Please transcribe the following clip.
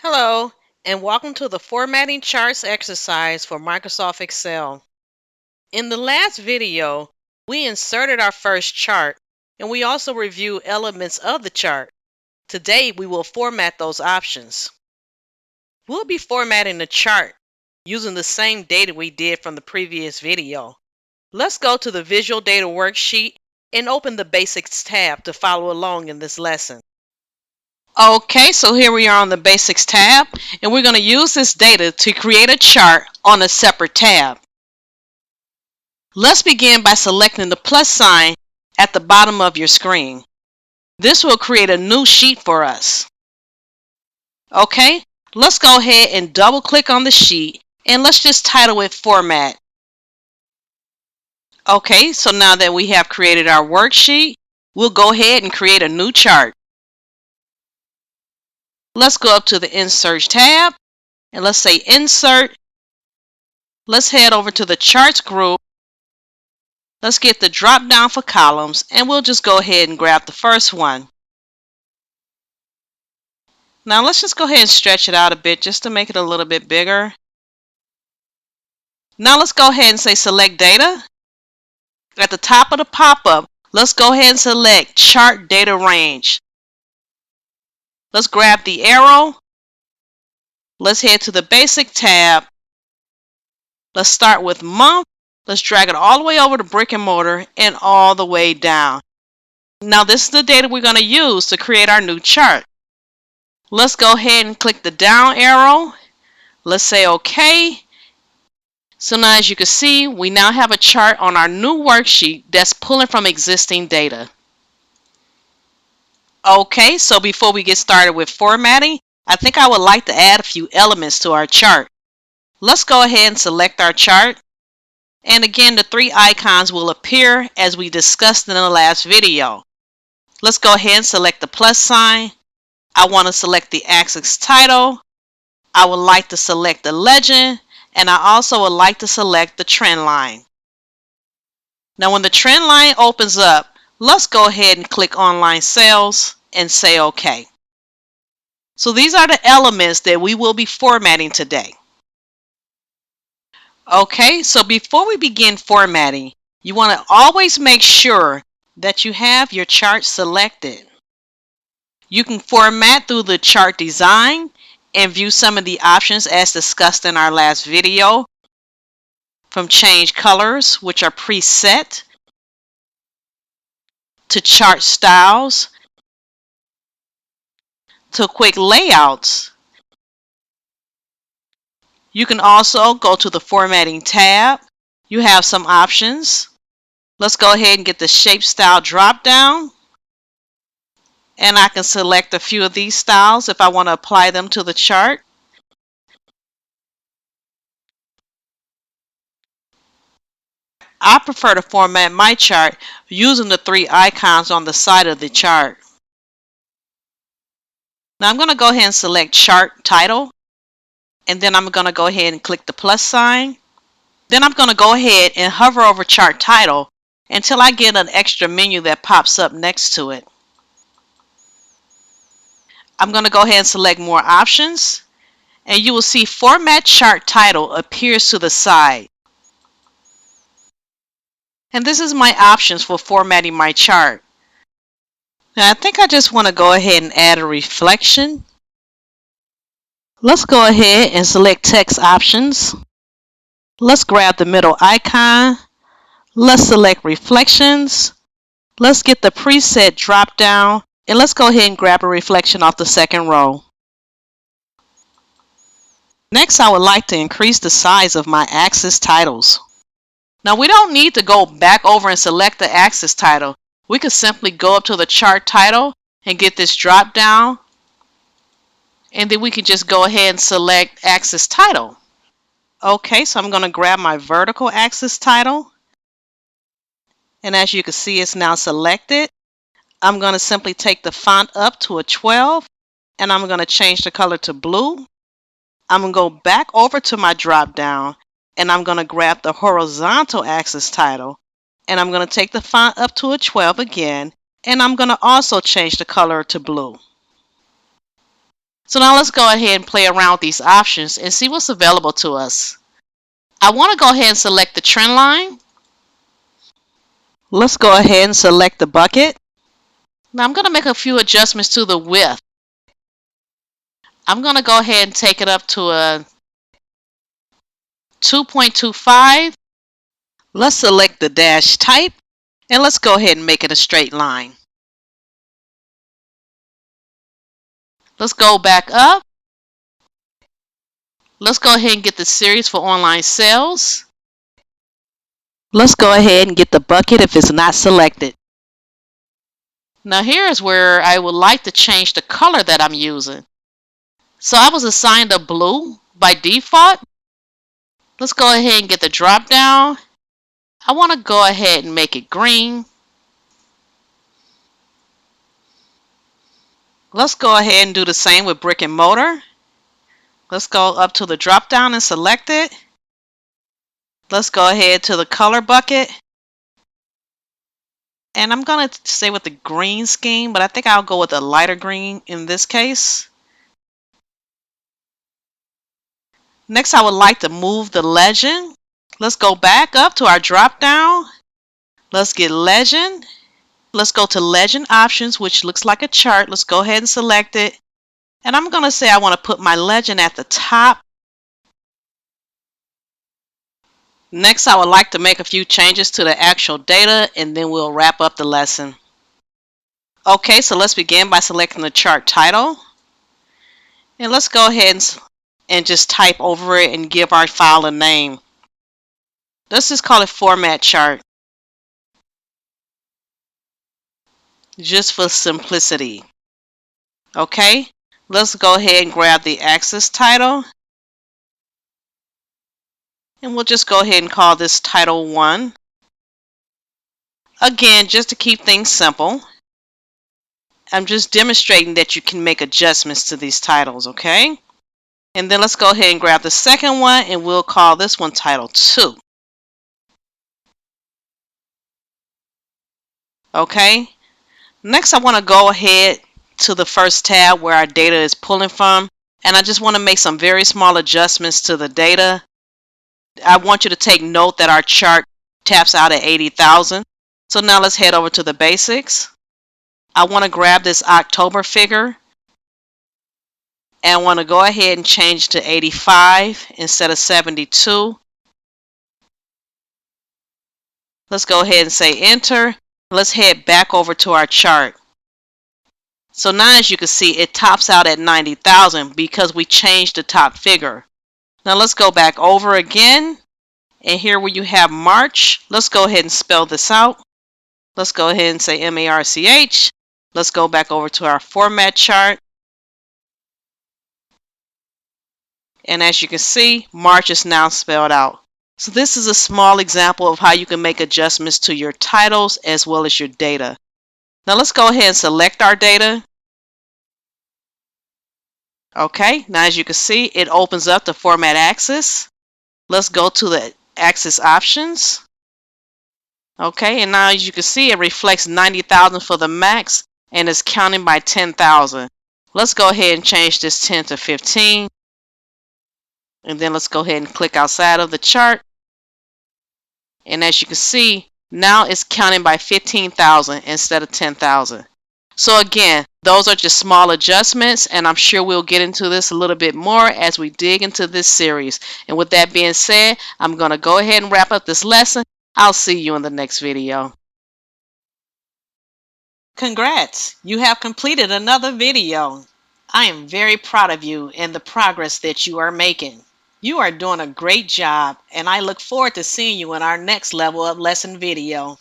Hello, and welcome to the formatting charts exercise for Microsoft Excel. In the last video, we inserted our first chart, and we also reviewed elements of the chart. Today, we will format those options. We'll be formatting the chart using the same data we did from the previous video. Let's go to the Visual Data Worksheet and open the Basics tab to follow along in this lesson. Okay, so here we are on the Basics tab, and we're going to use this data to create a chart on a separate tab. Let's begin by selecting the plus sign at the bottom of your screen. This will create a new sheet for us. Okay, let's go ahead and double click on the sheet, and let's just title it Format. Okay, so now that we have created our worksheet, we'll go ahead and create a new chart. Let's go up to the Insert tab, and let's say Insert. Let's head over to the Charts group. Let's get the drop down for columns, and we'll just go ahead and grab the first one. Now let's just go ahead and stretch it out a bit just to make it a little bit bigger. Now let's go ahead and say Select Data. At the top of the pop-up, let's go ahead and select Chart Data Range. Let's grab the arrow. Let's head to the Basic tab. Let's start with Month. Let's drag it all the way over to Brick and Mortar and all the way down. Now this is the data we're going to use to create our new chart. Let's go ahead and click the down arrow. Let's say OK. So now as you can see, we now have a chart on our new worksheet that's pulling from existing data. Okay, so before we get started with formatting, I think I would like to add a few elements to our chart. Let's go ahead and select our chart. And again, the three icons will appear as we discussed in the last video. Let's go ahead and select the plus sign. I want to select the axis title. I would like to select the legend, and I also would like to select the trend line. Now when the trend line opens up, let's go ahead and click Online Sales and say OK. So these are the elements that we will be formatting today. Okay, so before we begin formatting, you want to always make sure that you have your chart selected. You can format through the chart design and view some of the options as discussed in our last video, from change colors, which are preset, to chart styles, to quick layouts. You can also go to the Formatting tab. You have some options. Let's go ahead and get the Shape Style drop down. And I can select a few of these styles if I want to apply them to the chart. I prefer to format my chart using the three icons on the side of the chart. Now I'm going to go ahead and select Chart Title, and then I'm going to go ahead and click the plus sign. Then I'm going to go ahead and hover over Chart Title until I get an extra menu that pops up next to it. I'm going to go ahead and select More Options, and you will see Format Chart Title appears to the side. And this is my options for formatting my chart. Now I think I just want to go ahead and add a reflection. Let's go ahead and select Text Options. Let's grab the middle icon. Let's select Reflections. Let's get the preset drop down, and let's go ahead and grab a reflection off the second row. Next, I would like to increase the size of my axis titles. Now we don't need to go back over and select the axis title. We could simply go up to the chart title and get this drop down, and then we can just go ahead and select axis title. Okay, so I'm going to grab my vertical axis title, and as you can see, it's now selected. I'm going to simply take the font up to a 12, and I'm going to change the color to blue. I'm going to go back over to my drop down, and I'm going to grab the horizontal axis title, and I'm going to take the font up to a 12 again, and I'm going to also change the color to blue. So now let's go ahead and play around with these options and see what's available to us. I want to go ahead and select the trend line. Let's go ahead and select the bucket. Now I'm going to make a few adjustments to the width. I'm going to go ahead and take it up to a 2.25. Let's select the dash type and let's go ahead and make it a straight line. Let's go back up. Let's go ahead and get the series for online sales. Let's go ahead and get the bucket if it's not selected. Now here is where I would like to change the color that I'm using. So I was assigned a blue by default. Let's go ahead and get the drop down. I want to go ahead and make it green. Let's go ahead and do the same with brick and mortar. Let's go up to the drop down and select it. Let's go ahead to the color bucket. And I'm going to stay with the green scheme, but I think I'll go with a lighter green in this case. Next, I would like to move the legend. Let's go back up to our drop down. Let's get legend. Let's go to legend options, which looks like a chart. Let's go ahead and select it. And I'm going to say I want to put my legend at the top. Next, I would like to make a few changes to the actual data, and then we'll wrap up the lesson. Okay, so let's begin by selecting the chart title. And let's go ahead and just type over it and give our file a name. Let's just call it format chart, just for simplicity. Okay, let's go ahead and grab the axis title. And we'll just go ahead and call this title 1. Again, just to keep things simple, I'm just demonstrating that you can make adjustments to these titles, okay? And then let's go ahead and grab the second one and we'll call this one title 2. Okay? Next, I want to go ahead to the first tab where our data is pulling from, and I just want to make some very small adjustments to the data. I want you to take note that our chart taps out at 80,000. So now let's head over to the basics. I want to grab this October figure and I want to go ahead and change to 85 instead of 72. Let's go ahead and say enter. Let's head back over to our chart. So now as you can see, it tops out at 90,000 because we changed the top figure. Now let's go back over again. And here where you have March, let's go ahead and spell this out. Let's go ahead and say M-A-R-C-H. Let's go back over to our format chart. And as you can see, March is now spelled out. So this is a small example of how you can make adjustments to your titles as well as your data. Now let's go ahead and select our data. Okay, now as you can see, it opens up the format axis. Let's go to the axis options. Okay, and now as you can see, it reflects 90,000 for the max and is counting by 10,000. Let's go ahead and change this 10 to 15. And then let's go ahead and click outside of the chart. And as you can see, now it's counting by 15,000 instead of 10,000. So again, those are just small adjustments, and I'm sure we'll get into this a little bit more as we dig into this series. And with that being said, I'm going to go ahead and wrap up this lesson. I'll see you in the next video. Congrats! You have completed another video. I am very proud of you and the progress that you are making. You are doing a great job, and I look forward to seeing you in our next level up lesson video.